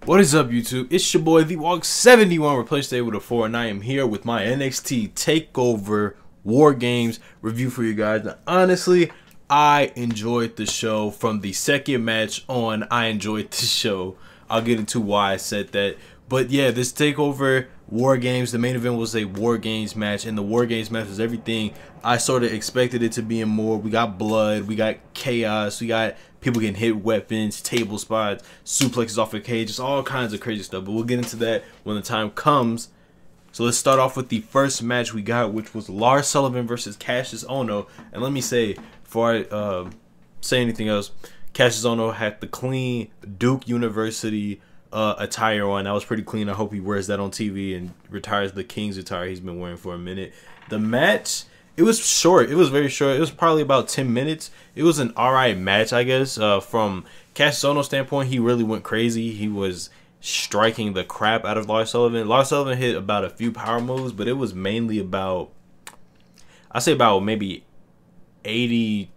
What is up, YouTube? It's your boy The Walk 71, replaced today with a 4, and I am here with my NXT TakeOver War Games review for you guys. Now, honestly, I enjoyed the show from the second match on. I enjoyed the show. I'll get into why I said that. But yeah, this TakeOver War Games, the main event was a War Games match, and the War Games match was everything I sort of expected it to be and more. We got blood, we got chaos, we got people getting hit with weapons, table spots, suplexes off of cages, all kinds of crazy stuff. But we'll get into that when the time comes. So let's start off with the first match we got, which was Lars Sullivan versus Cassius Ohno. And let me say, before I say anything else, Cassius Ohno had the clean Duke University attire on. That was pretty clean. I hope he wears that on TV and retires the King's attire he's been wearing for a minute. The match, it was short. It was very short. It was probably about 10 minutes. It was an alright match, I guess. From Cassius Ohno's standpoint, he really went crazy. He was striking the crap out of Lars Sullivan. Lars Sullivan hit about a few power moves, but it was mainly about, I say about maybe 80-20,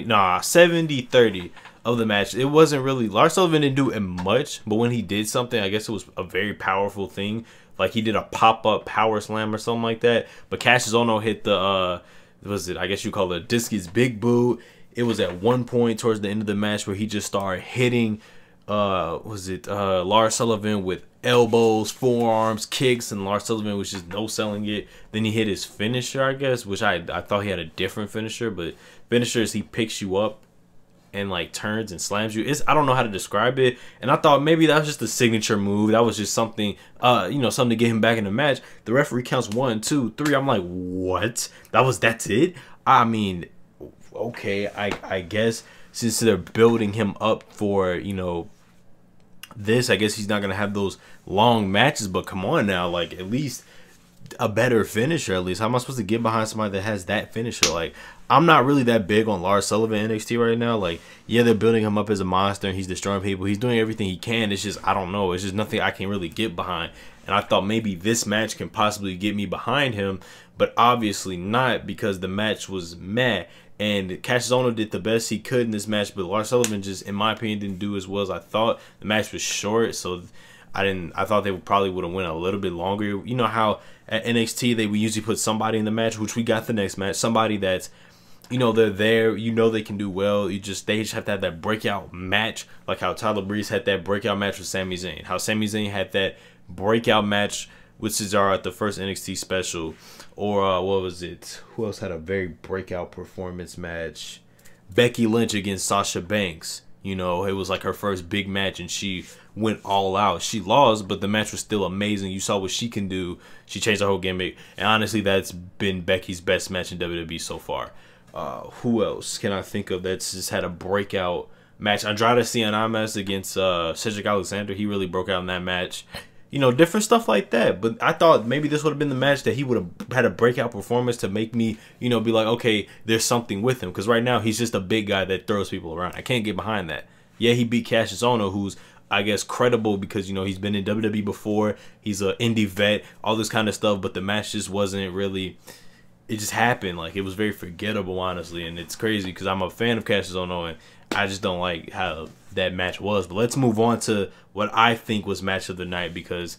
nah, 70-30 of the match. It wasn't really, Lars Sullivan didn't do it much, but when he did something, I guess it was a very powerful thing. Like he did a pop-up power slam or something like that. But Cassius Ohno hit the was it, I guess you call it, Discus Big Boot. It was at one point towards the end of the match where he just started hitting Lars Sullivan with elbows, forearms, kicks, and Lars Sullivan was just no selling it. Then he hit his finisher, I guess, which I thought he had a different finisher, but finisher is he picks you up and like turns and slams you. I don't know how to describe it, and I thought maybe that was just a signature move. That was just something, something to get him back in the match. The referee counts 1, 2, 3. I'm like, what? That's it? I mean, okay, I guess since they're building him up for, this, I guess he's not gonna have those long matches. But come on now, like at least a better finisher. At least how am I supposed to get behind somebody that has that finisher? Like, I'm not really that big on Lars Sullivan NXT right now. Like, yeah, they're building him up as a monster and he's destroying people. He's doing everything he can. It's just, I don't know. It's just nothing I can really get behind. And I thought maybe this match can possibly get me behind him, but obviously not, because the match was meh. And Cassius Ohno did the best he could in this match, but Lars Sullivan just, in my opinion, didn't do as well as I thought. The match was short, so I thought they probably would have went a little bit longer. You know how at NXT they would usually put somebody in the match, which we got the next match, somebody that's, they're there, they can do well. They just have to have that breakout match, like how Tyler Breeze had that breakout match with Sami Zayn. How Sami Zayn had that breakout match with Cesaro at the first NXT special. Or what was it? Who else had a very breakout performance match? Becky Lynch against Sasha Banks. It was like her first big match and she went all out. She lost, but the match was still amazing. You saw what she can do. She changed her whole gimmick. And honestly, that's been Becky's best match in WWE so far. Who else can I think of that's just had a breakout match? Andrade Cien Almas against Cedric Alexander. He really broke out in that match. Different stuff like that. But I thought maybe this would have been the match that he would have had a breakout performance to make me, be like, okay, there's something with him. Because right now, he's just a big guy that throws people around. I can't get behind that. Yeah, he beat Cassius Ohno, who's, I guess, credible because, he's been in WWE before. He's an indie vet, all this kind of stuff. But the match just wasn't really, it just happened. Like, it was very forgettable, honestly. And it's crazy because I'm a fan of Cassius Ohno, and I just don't like how that match was. But let's move on to what I think was match of the night, because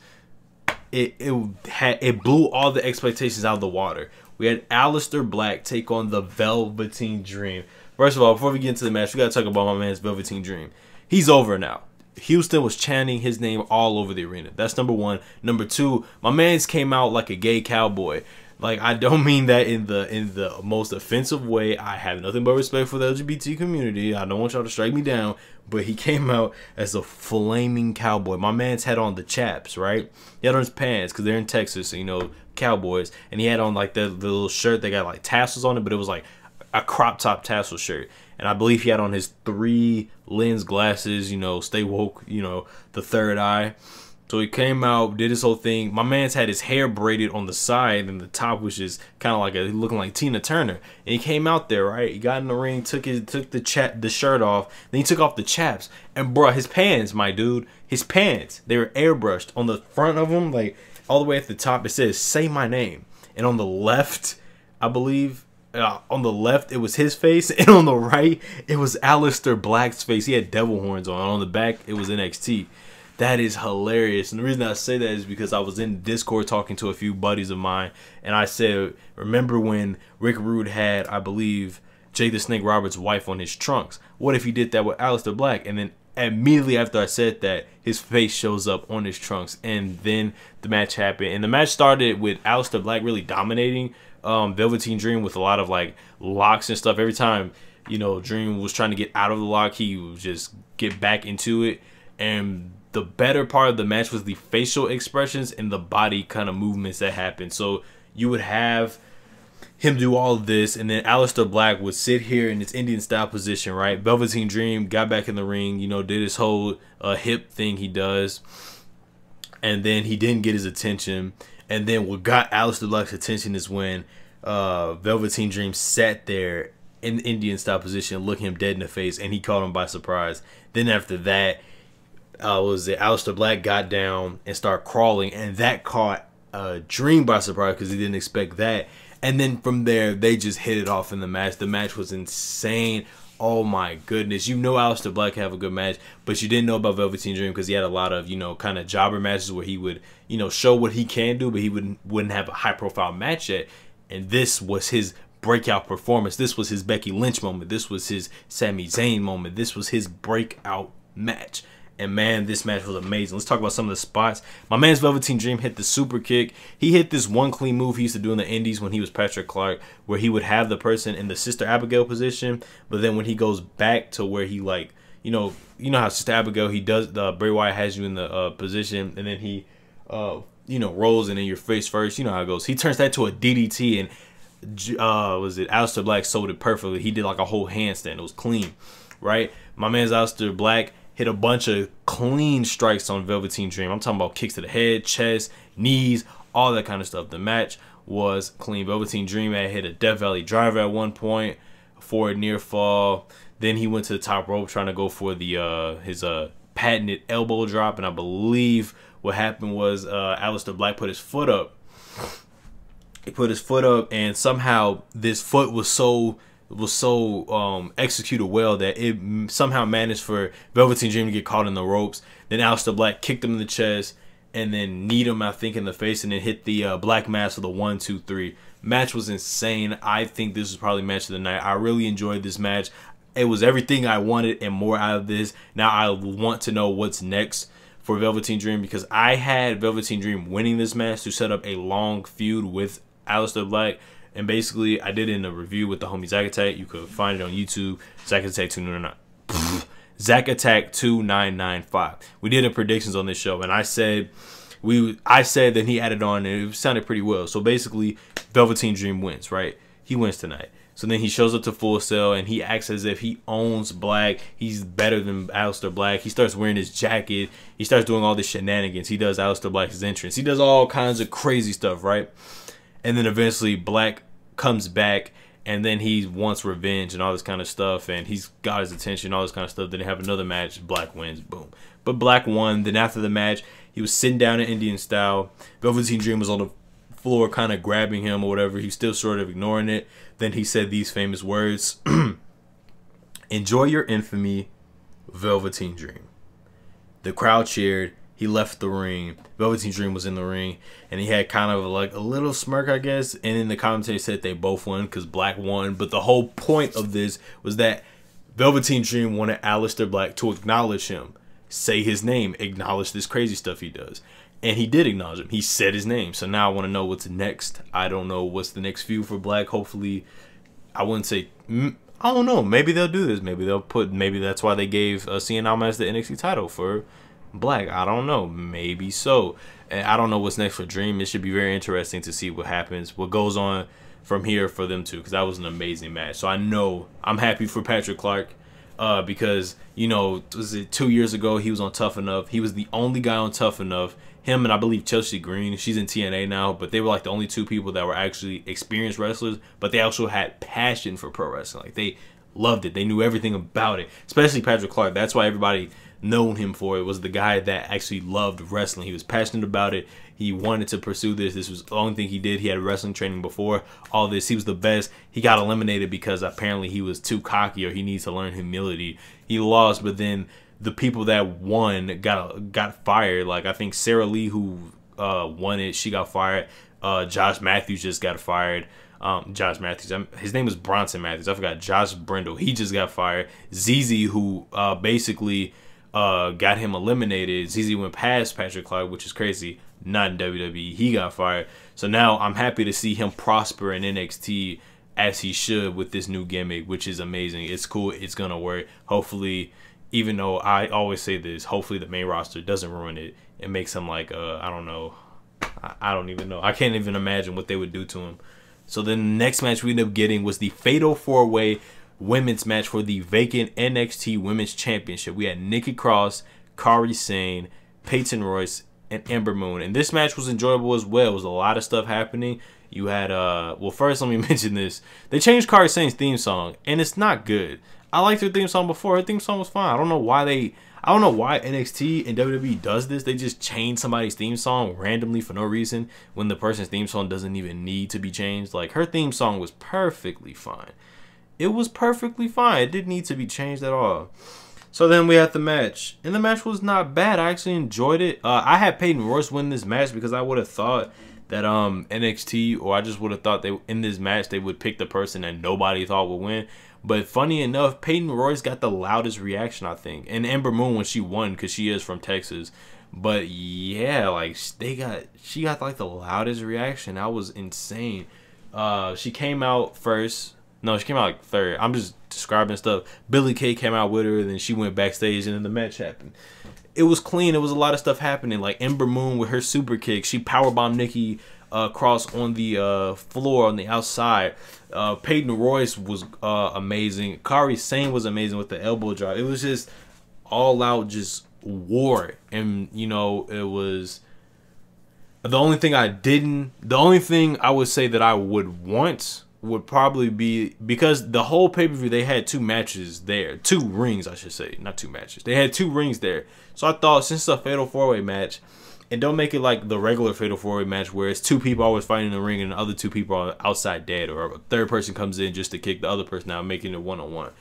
it blew all the expectations out of the water. We had Aleister Black take on the Velveteen Dream. First of all, before we get into the match, we gotta talk about my man's Velveteen Dream. He's over now. Houston was chanting his name all over the arena. That's number one. Number two, my man's came out like a gay cowboy. Like, I don't mean that in the most offensive way. I have nothing but respect for the LGBT community. I don't want y'all to strike me down. But he came out as a flaming cowboy. My man's had on the chaps, right? He had on his pants because they're in Texas, so, cowboys. And he had on, like, the little shirt that got, like, tassels on it. But it was, like, a crop top tassel shirt. And I believe he had on his 3 lens glasses, stay woke, the third eye. So he came out, did his whole thing. My man's had his hair braided on the side, and the top was just kind of like looking like Tina Turner. And he came out there, right? He got in the ring, took the shirt off, then he took off the chaps, and bro, his pants, my dude, his pants, they were airbrushed on the front of him, like all the way at the top. It says "Say my name," and on the left, I believe. On the left, it was his face, and on the right, it was Aleister Black's face. He had devil horns on. On the back, it was NXT. That is hilarious. And the reason I say that is because I was in Discord talking to a few buddies of mine, and I said, remember when Rick Rude had, I believe, Jay the Snake Roberts' wife on his trunks? What if he did that with Aleister Black? And then immediately after I said that, his face shows up on his trunks, and then the match happened. And the match started with Aleister Black really dominating Velveteen Dream with a lot of like locks and stuff. Every time, you know, Dream was trying to get out of the lock, he would just get back into it. And the better part of the match was the facial expressions and the body kind of movements that happened. So you would have him do all of this, and then Aleister Black would sit here in this Indian style position, right? Velveteen Dream got back in the ring, you know, did his whole hip thing he does, and then he didn't get his attention. And then what got Aleister Black's attention is when Velveteen Dream sat there in the Indian style position, looking him dead in the face, and he caught him by surprise. Then after that, Aleister Black got down and started crawling, and that caught Dream by surprise because he didn't expect that. And then from there, they just hit it off in the match. The match was insane. Oh my goodness. You know Aleister Black have a good match, but you didn't know about Velveteen Dream because he had a lot of, you know, kind of jobber matches where he would, you know, show what he can do, but he wouldn't have a high profile match yet. And this was his breakout performance. This was his Becky Lynch moment. This was his Sami Zayn moment. This was his breakout match. And man, this match was amazing. Let's talk about some of the spots. My man's Velveteen Dream hit the super kick. He hit this one clean move he used to do in the Indies when he was Patrick Clark, where he would have the person in the Sister Abigail position, but then when he goes back to where he, like, you know how Sister Abigail, he does, Bray Wyatt has you in the position, and then he, you know, rolls and in your face first. You know how it goes. He turns that to a DDT, and Aleister Black sold it perfectly. He did like a whole handstand. It was clean, right? My man's Aleister Black hit a bunch of clean strikes on Velveteen Dream. I'm talking about kicks to the head, chest, knees, all that kind of stuff. The match was clean. Velveteen Dream had hit a Death Valley driver at one point for a near fall. Then he went to the top rope trying to go for the his patented elbow drop, and I believe what happened was Aleister Black put his foot up. He put his foot up, and somehow this foot was so executed well that it somehow managed for Velveteen Dream to get caught in the ropes. Then Aleister Black kicked him in the chest and then kneed him, I think, in the face, and then hit the Black Mass with a 1, 2, 3. Match was insane. I think this was probably match of the night. I really enjoyed this match. It was everything I wanted and more out of this. Now I want to know what's next for Velveteen Dream, because I had Velveteen Dream winning this match to set up a long feud with Aleister Black. And basically, I did it in a review with the homie Zack Attack. You could find it on YouTube. Zack Attack 299. Zack Attack 2995. We did a predictions on this show, and I said that he added on, and it sounded pretty well. So basically, Velveteen Dream wins, right? He wins tonight. So then he shows up to Full Sail, and he acts as if he owns Black. He's better than Aleister Black. He starts wearing his jacket. He starts doing all this shenanigans. He does Aleister Black's entrance. He does all kinds of crazy stuff, right? And then eventually Black comes back, and then he wants revenge and all this kind of stuff, and he's got his attention, all this kind of stuff. Then they have another match. Black wins. Boom. But Black won. Then after the match, he was sitting down in Indian style. Velveteen Dream was on the floor kind of grabbing him or whatever. He's still sort of ignoring it. Then he said these famous words. Enjoy your infamy, Velveteen Dream. The crowd cheered. He left the ring. Velveteen Dream was in the ring, and he had kind of like a little smirk, I guess. And then the commentator said they both won because Black won. But the whole point of this was that Velveteen Dream wanted Aleister Black to acknowledge him, say his name, acknowledge this crazy stuff he does. And he did acknowledge him. He said his name. So now I want to know what's next. I don't know what's the next feud for Black. Hopefully, I wouldn't say, I don't know. Maybe they'll do this. Maybe that's why they gave Cien Almas the NXT title for Black. I don't know. Maybe so. And I don't know what's next for Dream. It should be very interesting to see what happens, what goes on from here for them two, because that was an amazing match. So I know I'm happy for Patrick Clark because, you know, was it 2 years ago he was on Tough Enough. He was the only guy on Tough Enough. Him and I believe Chelsea Green. She's in TNA now, but they were like the only two people that were actually experienced wrestlers, but they also had passion for pro wrestling. Like, they loved it. They knew everything about it, especially Patrick Clark. That's why everybody known him for it, was the guy that actually loved wrestling. He was passionate about it. He wanted to pursue this. This was the only thing he did. He had wrestling training before all this. He was the best. He got eliminated because apparently he was too cocky, or he needs to learn humility. He lost, but then the people that won got fired. Like I think Sarah Lee, who won it, she got fired. Josh Matthews just got fired. Josh Matthews, his name is Bronson Matthews. I forgot. Josh Brindle, he just got fired. ZZ, who basically got him eliminated. ZZ went past Patrick Clark, which is crazy. Not in WWE. He got fired. So now I'm happy to see him prosper in NXT as he should with this new gimmick, which is amazing. It's cool. It's gonna work. Hopefully, even though I always say this, hopefully the main roster doesn't ruin it. It makes him like I don't know. I don't even know. I can't even imagine what they would do to him. So then the next match we ended up getting was the Fatal 4-Way women's match for the vacant NXT Women's Championship. We had Nikki Cross, Kairi Sane, Peyton Royce, and Ember Moon. And this match was enjoyable as well. It was a lot of stuff happening. You had, well, first let me mention this. They changed Kairi Sane's theme song, and it's not good. I liked her theme song before. Her theme song was fine. I don't know why NXT and WWE does this. They just change somebody's theme song randomly for no reason when the person's theme song doesn't even need to be changed. Like, her theme song was perfectly fine. It was perfectly fine. It didn't need to be changed at all. So then we had the match, and the match was not bad. I actually enjoyed it. I had Peyton Royce win this match because I would have thought that NXT, or I just would have thought they in this match they would pick the person that nobody thought would win. But funny enough, Peyton Royce got the loudest reaction, I think, and Ember Moon when she won because she is from Texas. But yeah, like she got like the loudest reaction. That was insane. She came out first. No, she came out like third. I'm just describing stuff. Billie Kay came out with her, then she went backstage, and then the match happened. It was clean. It was a lot of stuff happening. Like Ember Moon with her super kick, she powerbombed Nikki Cross on the floor on the outside. Peyton Royce was amazing. Kairi Sane was amazing with the elbow drop. It was just all out, just war. And you know, it was the only thing I would say that I would want would probably be, because the whole pay-per-view they had two matches there, two rings I should say, not two matches. They had two rings there. So I thought, since it's a fatal 4-way match, and don't make it like the regular fatal 4-way match where it's two people always fighting in the ring and the other two people are outside dead, or a third person comes in just to kick the other person out, making it one-on-one.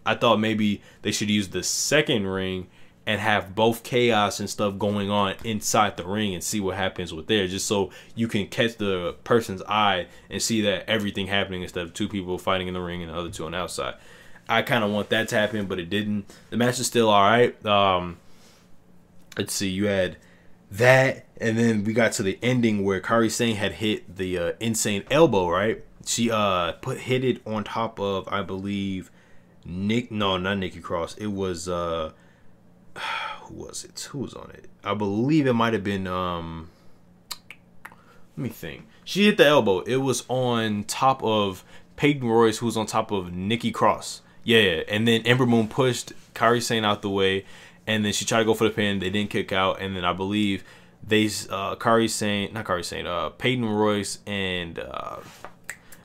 I thought maybe they should use the second ring and have both chaos and stuff going on inside the ring and see what happens with there, just so you can catch the person's eye and see that everything happening instead of two people fighting in the ring and the other two on the outside. I kind of want that to happen, but it didn't. The match is still all right. Let's see, you had that, and then we got to the ending where Kairi Sane had hit the insane elbow, right? She hit it on top of, I believe, not Nikki Cross. It was who was it? Who was on it? I believe it might have been let me think. She hit the elbow. It was on top of Peyton Royce, who was on top of Nikki Cross. Yeah, and then Ember Moon pushed Kairi Sane out the way, and then she tried to go for the pin. They didn't kick out, and then I believe they Peyton Royce and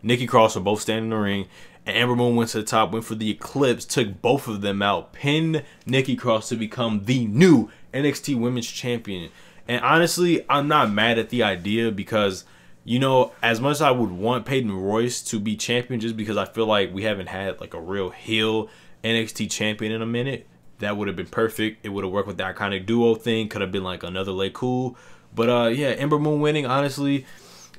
Nikki Cross were both standing in the ring. And Ember Moon went to the top, went for the Eclipse, took both of them out, pinned Nikki Cross to become the new NXT Women's Champion. And honestly, I'm not mad at the idea because, you know, as much as I would want Peyton Royce to be champion, just because I feel like we haven't had like a real heel NXT champion in a minute, that would have been perfect. It would have worked with the iconic duo thing. Could have been like another Lay Cool. But yeah, Ember Moon winning, honestly,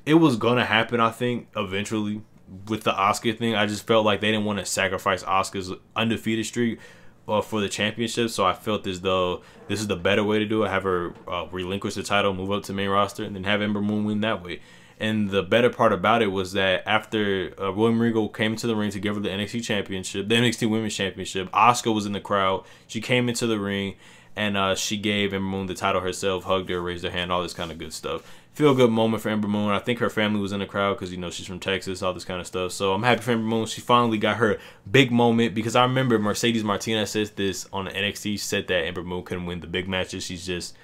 it was gonna happen, I think, eventually. With the Asuka thing, I just felt like they didn't want to sacrifice Asuka's undefeated streak for the championship, so I felt as though this is the better way to do it. Have her relinquish the title, move up to the main roster, and then have Ember Moon win that way. And the better part about it was that after William Regal came into the ring to give her the NXT championship, the NXT Women's Championship, Asuka was in the crowd. She came into the ring, and she gave Ember Moon the title herself, hugged her, raised her hand, all this kind of good stuff. Feel good moment for Ember Moon. I think her family was in the crowd because, you know, she's from Texas, all this kind of stuff. So I'm happy for Ember Moon. She finally got her big moment, because I remember Mercedes Martinez says this on the NXT. She said that Ember Moon couldn't win the big matches. She's just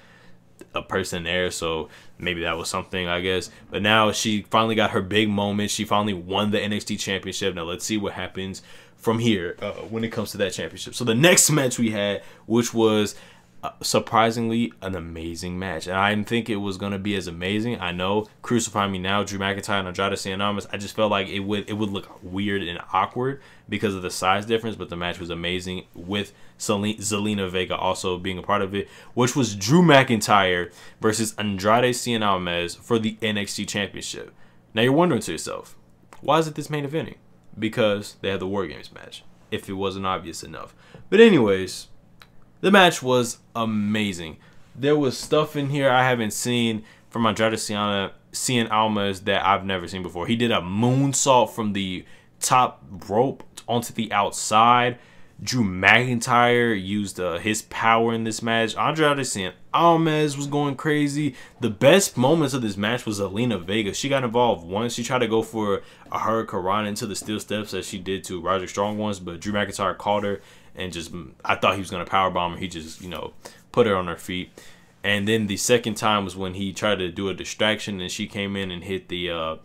a person there, so maybe that was something, I guess. But now she finally got her big moment. She finally won the NXT championship. Now let's see what happens from here when it comes to that championship. So the next match we had, which was surprisingly an amazing match, and I didn't think it was gonna be as amazing. I know, crucify me now, Drew McIntyre and Andrade Cien Almas. I just felt like it would look weird and awkward because of the size difference, but the match was amazing with Zelina Vega also being a part of it, which was Drew McIntyre versus Andrade Cien Almas for the NXT Championship. Now you're wondering to yourself, why is it this main eventing? Because they had the War Games match, if it wasn't obvious enough. But anyways, the match was amazing. There was stuff in here I haven't seen from Andrade Cien Almas that I've never seen before. He did a moonsault from the top rope onto the outside. Drew McIntyre used his power in this match. Andrade Cien Almas was going crazy. The best moments of this match was Zelina Vega. She got involved once. She tried to go for a hurricanrana into the steel steps as she did to Roderick Strong once, but Drew McIntyre caught her and just, I thought he was going to powerbomb her. He just, put her on her feet. And then the second time was when he tried to do a distraction and she came in and hit the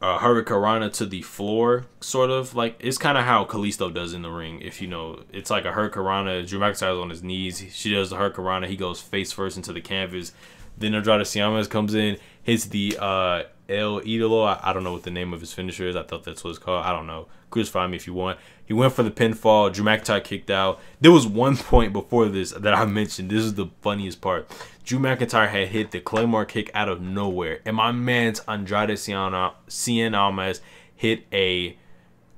hurricanrana to the floor, sort of. Like, it's kind of how Kalisto does in the ring. If you know, it's like a hurricanrana. Drew McIntyre's on his knees. She does the hurricanrana. He goes face first into the canvas. Then Andrade Cien Almas comes in, hits the El Idolo. I don't know what the name of his finisher is. I thought that's what it's called. I don't know. Crucify me if you want. He went for the pinfall. Drew McIntyre kicked out. There was one point before this that I mentioned. This is the funniest part. Drew McIntyre had hit the Claymore kick out of nowhere, and my man's Andrade Cien Almas hit a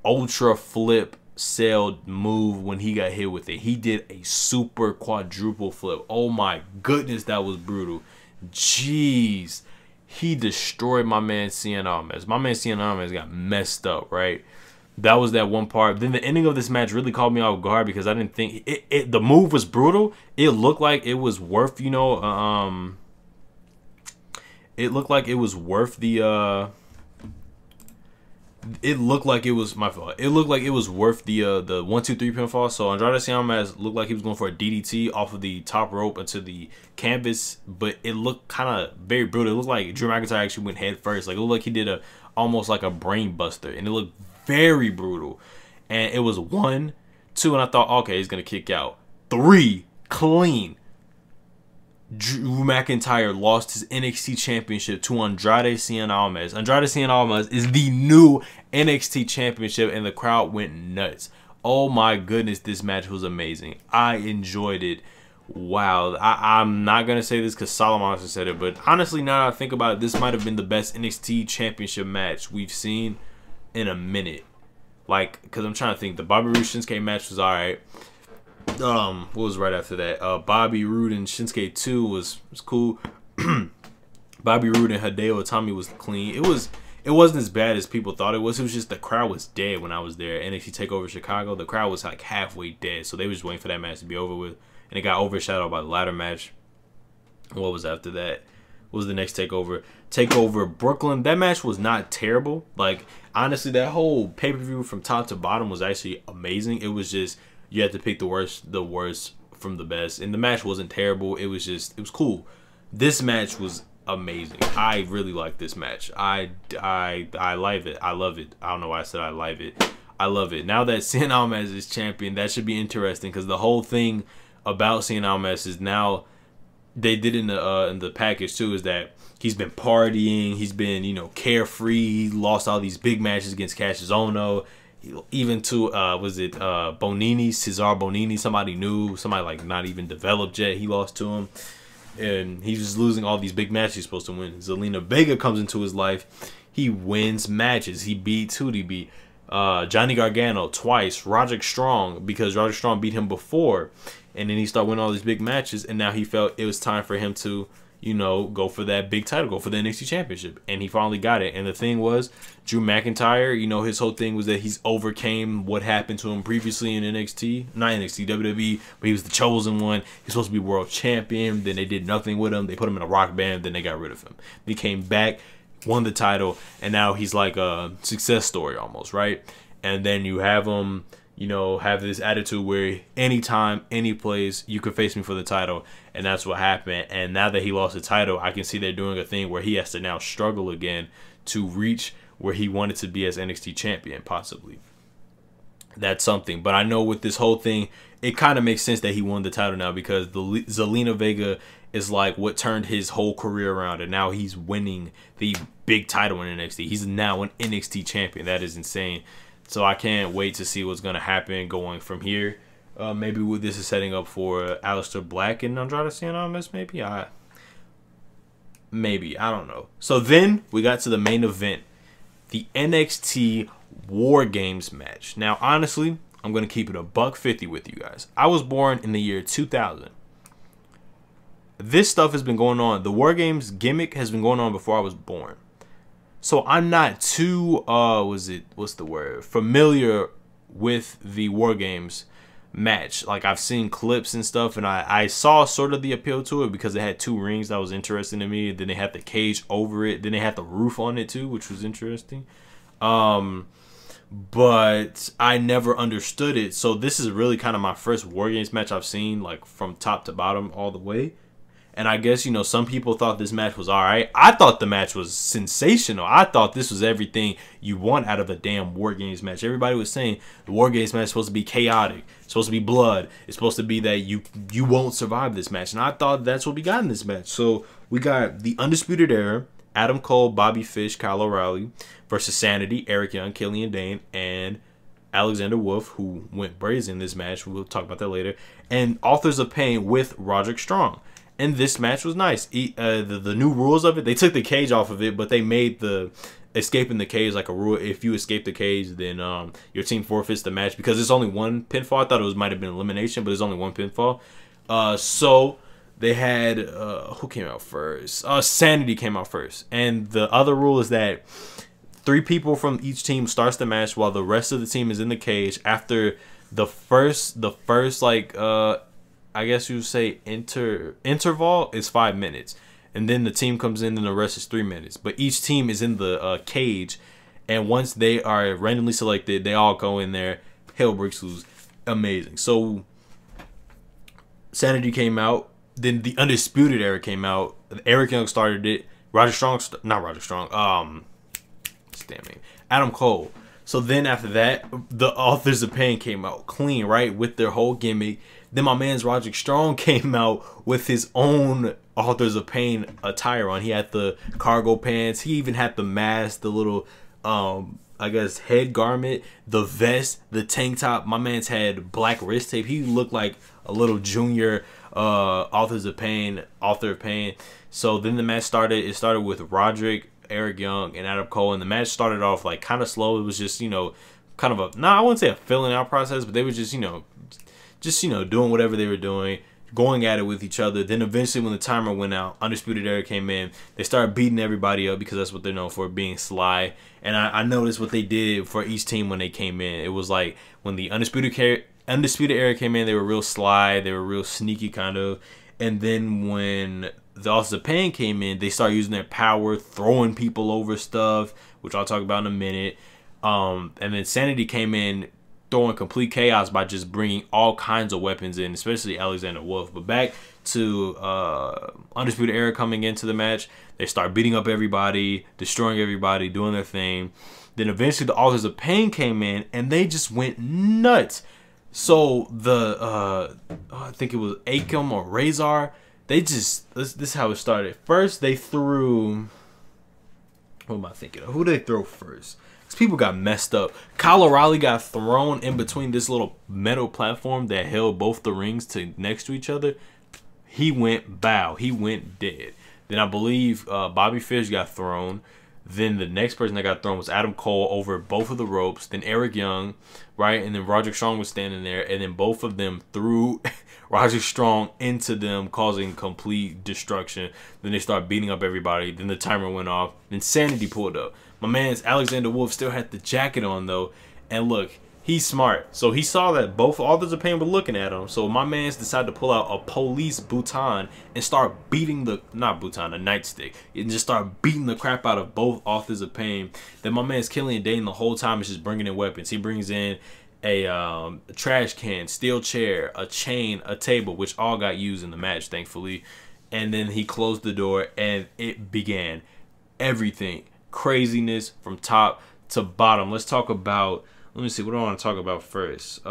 ultra flip sailed move when he got hit with it. He did a super quadruple flip. Oh my goodness, that was brutal. Jeez. He destroyed my man Cien Almas. My man Cien Almas got messed up, right? That was that one part. Then the ending of this match really caught me off guard because I didn't think it the move was brutal. It looked like it was worth, it looked like it was worth the it looked like it was my fault. It looked like it was worth the 1-2-3 pinfall. So Andrade Cien Almas looked like he was going for a DDT off of the top rope into the canvas, but it looked kind of very brutal. It looked like Drew McIntyre actually went head first. Like, it looked like he did almost like a brain buster, and it looked very brutal. And it was 1, 2, and I thought, okay, he's gonna kick out. 3, clean. Drew McIntyre lost his NXT championship to Andrade Cien Almas. Andrade Cien Almas is the new NXT championship, and the crowd went nuts. Oh my goodness, this match was amazing. I enjoyed it. Wow. I'm not going to say this because Solomon said it, but honestly, now that I think about it, this might have been the best NXT championship match we've seen in a minute. Like, because I'm trying to think. The Bobby Roode Shinsuke match was alright. What was right after that? Bobby Roode and Shinsuke 2 was cool. Bobby Roode and Hideo Itami was clean. It wasn't as bad as people thought it was. It was just the crowd was dead when I was there. NXT TakeOver Chicago, the crowd was like halfway dead, so they were just waiting for that match to be over with, and it got overshadowed by the ladder match. What was after that? What was the next TakeOver? TakeOver Brooklyn. That match was not terrible. Like, honestly, that whole pay-per-view from top to bottom was actually amazing. It was just, you had to pick the worst from the best, and the match wasn't terrible. It was cool. This match was amazing. I really like this match. I like it. I love it. I don't know why I said I like it. I love it. Now that Cien Almas is champion, that should be interesting, because the whole thing about Cien Almas is now, they did in the package too, is that he's been partying, he's been, carefree, he lost all these big matches against Cassius Ohno, even to Bonini, Cesar Bonini, somebody new, somebody like not even developed yet, he lost to him, and he's just losing all these big matches he's supposed to win. Zelina Vega comes into his life, he wins matches, he beat Johnny Gargano twice, Roderick Strong, because Roderick Strong beat him before, and then he started winning all these big matches, and now he felt it was time for him to, go for that big title, go for the NXT Championship, and he finally got it. And the thing was, Drew McIntyre, his whole thing was that he's overcame what happened to him previously in NXT, not NXT, WWE, but he was the chosen one. He's supposed to be world champion, then they did nothing with him, they put him in a rock band, then they got rid of him. He came back, won the title, and now he's like a success story almost, right? And then you have him, have this attitude where anytime, any place, you could face me for the title, and that's what happened. And now that he lost the title, I can see they're doing a thing where he has to now struggle again to reach where he wanted to be as NXT champion, possibly. that's something. But I know with this whole thing, it kind of makes sense that he won the title now, because the Zelina Vega is like what turned his whole career around, and now he's winning the big title in NXT. He's now an NXT champion. That is insane. So I can't wait to see what's gonna happen going from here. Maybe this is setting up for Aleister Black and Andrade Cien maybe I don't know. So then we got to the main event, the NXT War Games match. Now, honestly, I'm gonna keep it $150 with you guys. I was born in the year 2000. This stuff has been going on. The War Games gimmick has been going on before I was born. So I'm not too familiar with the War Games match. Like, I've seen clips and stuff, and I saw sort of the appeal to it because it had 2 rings that was interesting to me. Then they had the cage over it. Then they had the roof on it too, which was interesting. But I never understood it. So this is really kind of my first War Games match I've seen, like from top to bottom all the way. And I guess, you know, some people thought this match was all right. I thought the match was sensational. I thought this was everything you want out of a damn War Games match. Everybody was saying the War Games match is supposed to be chaotic. It's supposed to be blood. It's supposed to be that you won't survive this match. And I thought that's what we got in this match. So we got the Undisputed Era, Adam Cole, Bobby Fish, Kyle O'Reilly versus Sanity, Eric Young, Killian Dane, and Alexander Wolf, who went brazen in this match. We'll talk about that later. And Authors of Pain with Roderick Strong. And this match was nice. The new rules of it, they took the cage off of it, but they made the escaping the cage like a rule. If you escape the cage, then your team forfeits the match, because it's only 1 pinfall. I thought it might have been elimination, but it's only 1 pinfall. So they had who came out first? Sanity came out first. And the other rule is that 3 people from each team starts the match while the rest of the team is in the cage. After the first like I guess you would say interval is 5 minutes, and then the team comes in and the rest is 3 minutes. But each team is in the cage, and once they are randomly selected, they all go in there. Hell breaks loose. Amazing. So Sanity came out, then the Undisputed Era came out. Eric Young started it. Adam Cole. So then after that, the Authors of Pain came out clean, right, with their whole gimmick. Then my man's Roderick Strong came out with his own Authors of Pain attire on. He had the cargo pants. He even had the mask, the little, I guess, head garment, the vest, the tank top. My man's had black wrist tape. He looked like a little junior author of pain. So then the match started. It started with Roderick, Eric Young, and Adam Cole. And the match started off like kind of slow. It was just, you know, kind of a, I wouldn't say a filling out process, but they were just, you know, doing whatever they were doing, going at it with each other. Then eventually when the timer went out, Undisputed Era came in. They started beating everybody up because that's what they're known for, being sly. And I noticed what they did for each team when they came in. It was like when the Undisputed Era came in, they were real sly. They were real sneaky kind of. And then when the Authors of Pain came in, they started using their power, throwing people over stuff, which I'll talk about in a minute. And then Sanity came in, throwing complete chaos by just bringing all kinds of weapons in, especially Alexander Wolf. But back to Undisputed Era coming into the match, they start beating up everybody, destroying everybody, doing their thing. Then eventually the Authors of Pain came in, and they just went nuts. So the I think it was Akam or Razor, they just, this is how it started. First they threw, what am I thinking of? Who did they throw first? People got messed up. Kyle O'Reilly got thrown in between this little metal platform that held both the rings next to each other. He went bow. He went dead. Then I believe Bobby Fish got thrown. Then the next person that got thrown was Adam Cole over both of the ropes. Then Eric Young, right? And then Roderick Strong was standing there. And then both of them threw Roderick Strong into them, causing complete destruction. Then they started beating up everybody. Then the timer went off. Then Sanity pulled up. My man's Alexander Wolf still had the jacket on though. And look, he's smart. So he saw that both Authors of Pain were looking at him. So my man's decided to pull out a police baton and start beating the, not baton, a nightstick. And just start beating the crap out of both Authors of Pain. Then my man's Killian Dane the whole time is just bringing in weapons. He brings in a trash can, steel chair, a chain, a table, which all got used in the match, thankfully. And then he closed the door and it began. Everything. Craziness from top to bottom. Let's talk about Let me see. What do I want to talk about first?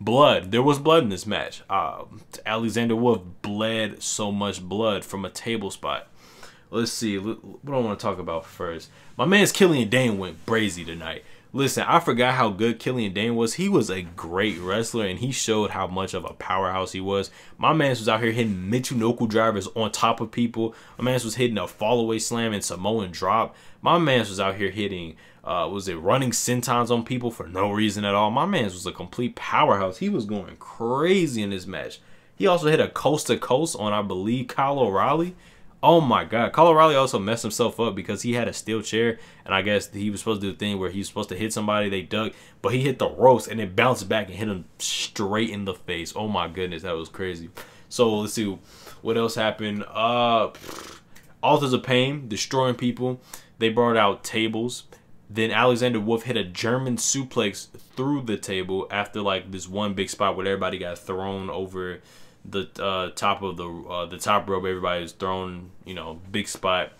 Blood. There was blood in this match. Alexander Wolf bled so much blood from a table spot. Let's see. What do I want to talk about first? My man's Killian Dane went brazy tonight. Listen, I forgot how good Killian Dane was. He was a great wrestler, and he showed how much of a powerhouse he was. My man was out here hitting Michinoku drivers on top of people. My man was hitting a fallaway slam and Samoan drop. My man was out here hitting, running sentons on people for no reason at all. My man was a complete powerhouse. He was going crazy in this match. He also hit a coast-to-coast on, I believe, Kyle O'Reilly. Oh my God. Kyle O'Reilly also messed himself up because he had a steel chair, and I guess he was supposed to do the thing where he was supposed to hit somebody, they ducked, but he hit the ropes and then bounced back and hit him straight in the face. Oh my goodness, that was crazy. So let's see what else happened. Authors of Pain destroying people. They brought out tables. Then Alexander Wolf hit a German suplex through the table after like this one big spot where everybody got thrown over the top of the top rope. Everybody was thrown, you know, big spot.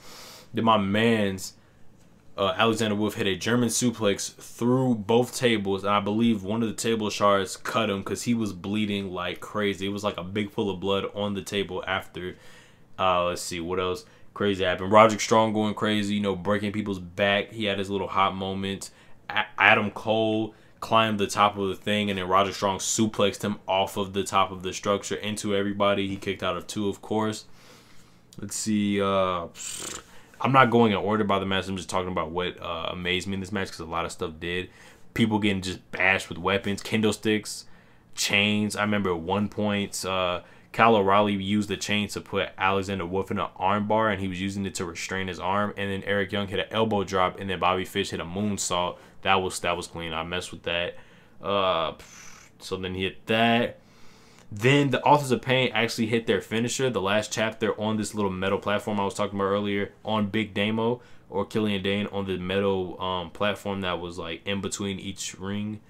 Then my man's Alexander Wolf hit a German suplex through both tables, and I believe one of the table shards cut him because he was bleeding like crazy. It was like a big pool of blood on the table after. Let's see what else crazy happened. Roderick Strong going crazy, you know, breaking people's back. He had his little hot moments. Adam Cole climbed the top of the thing, and then Roderick Strong suplexed him off of the top of the structure into everybody. He kicked out of 2, of course. Let's see. I'm not going in order by the match. I'm just talking about what amazed me in this match because a lot of stuff did. People getting just bashed with weapons, kendo sticks, chains. I remember at one point, Kyle O'Reilly used the chain to put Alexander Wolf in an arm bar, and he was using it to restrain his arm. And then Eric Young hit an elbow drop, and then Bobby Fish hit a moonsault. That was clean. I messed with that. So then he hit that. Then the Authors of Pain actually hit their finisher, the last chapter, on this little metal platform I was talking about earlier, on Big Damo or Killian Dane on the metal platform that was like in between each ring.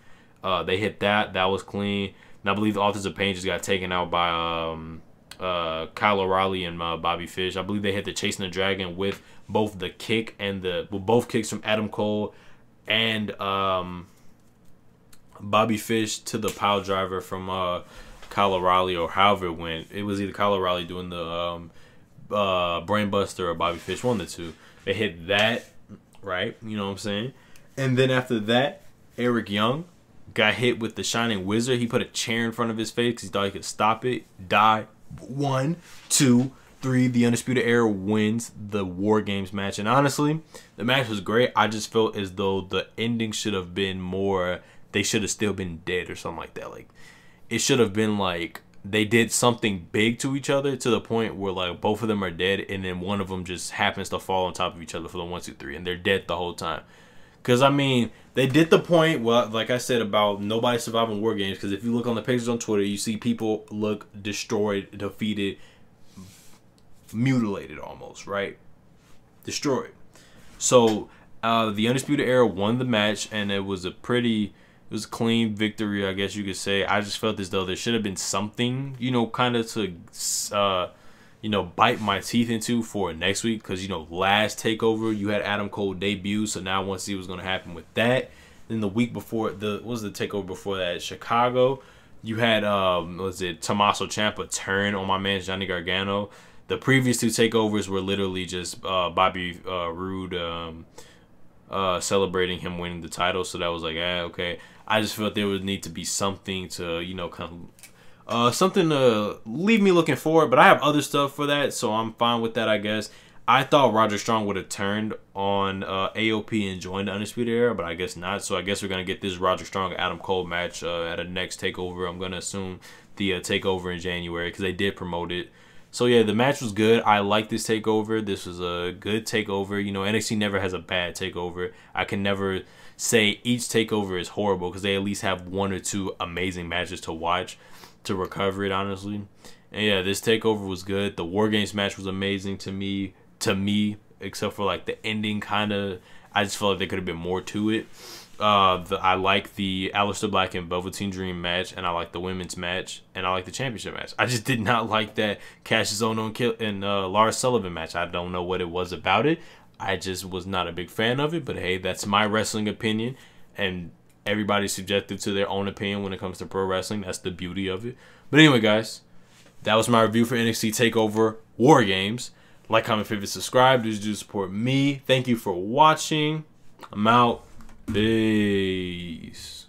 They hit that. That was clean. And I believe the Authors of Pain just got taken out by Kyle O'Reilly and Bobby Fish. I believe they hit the Chasing the Dragon with both the kick and both kicks from Adam Cole and Bobby Fish to the pile driver from Kyle O'Reilly, or however it went. It was either Kyle O'Reilly doing the Brainbuster or Bobby Fish, one of the two. They hit that, right? You know what I'm saying? And then after that, Eric Young got hit with the Shining Wizard. He put a chair in front of his face because he thought he could stop it. Die. 1, 2, 3. The Undisputed Era wins the War Games match. And honestly, the match was great. I just felt as though the ending should have been more, they should have still been dead or something like that. Like, it should have been like they did something big to each other to the point where like both of them are dead, and then one of them just happens to fall on top of each other for the 1, 2, 3, and they're dead the whole time. Because, I mean, they did the point, well, like I said, about nobody surviving War Games. Because if you look on the pictures on Twitter, you see people look destroyed, defeated, mutilated almost, right? Destroyed. So, the Undisputed Era won the match, and it was a clean victory, I guess you could say. I just felt as though there should have been something, you know, kind of to, you know, bite my teeth into for next week. Because, you know, last TakeOver, you had Adam Cole debut. So now I want to see what's going to happen with that. Then the week before, what was the TakeOver before that? Chicago, you had, Tommaso Ciampa turn on my man Johnny Gargano. The previous 2 TakeOvers were literally just Bobby Roode celebrating him winning the title. So that was like, okay. I just felt there would need to be something to, you know, kind of something to leave me looking forward. But I have other stuff for that, so I'm fine with that, I guess. I thought Roderick Strong would have turned on AOP and joined the Undisputed Era, but I guess not. So I guess we're going to get this Roderick Strong Adam Cole match at a next TakeOver. I'm going to assume the TakeOver in January because they did promote it. So yeah, the match was good. I like this TakeOver. This was a good TakeOver. You know, NXT never has a bad TakeOver. I can never say each TakeOver is horrible because they at least have 1 or 2 amazing matches to watch to recover it, honestly. And yeah, this TakeOver was good. The War Games match was amazing to me, except for like the ending kind of, I just felt like there could have been more to it. I like the Aleister Black and Velveteen Dream match, and I like the women's match, and I like the championship match. I just did not like that Cassius Ohno and Lars Sullivan match. I don't know what it was about it. I just was not a big fan of it, but hey, that's my wrestling opinion, and everybody's subjective to their own opinion when it comes to pro wrestling. That's the beauty of it. But anyway, guys, that was my review for NXT TakeOver War Games. Like, comment, favorite, subscribe. Just do support me. Thank you for watching. I'm out. Peace.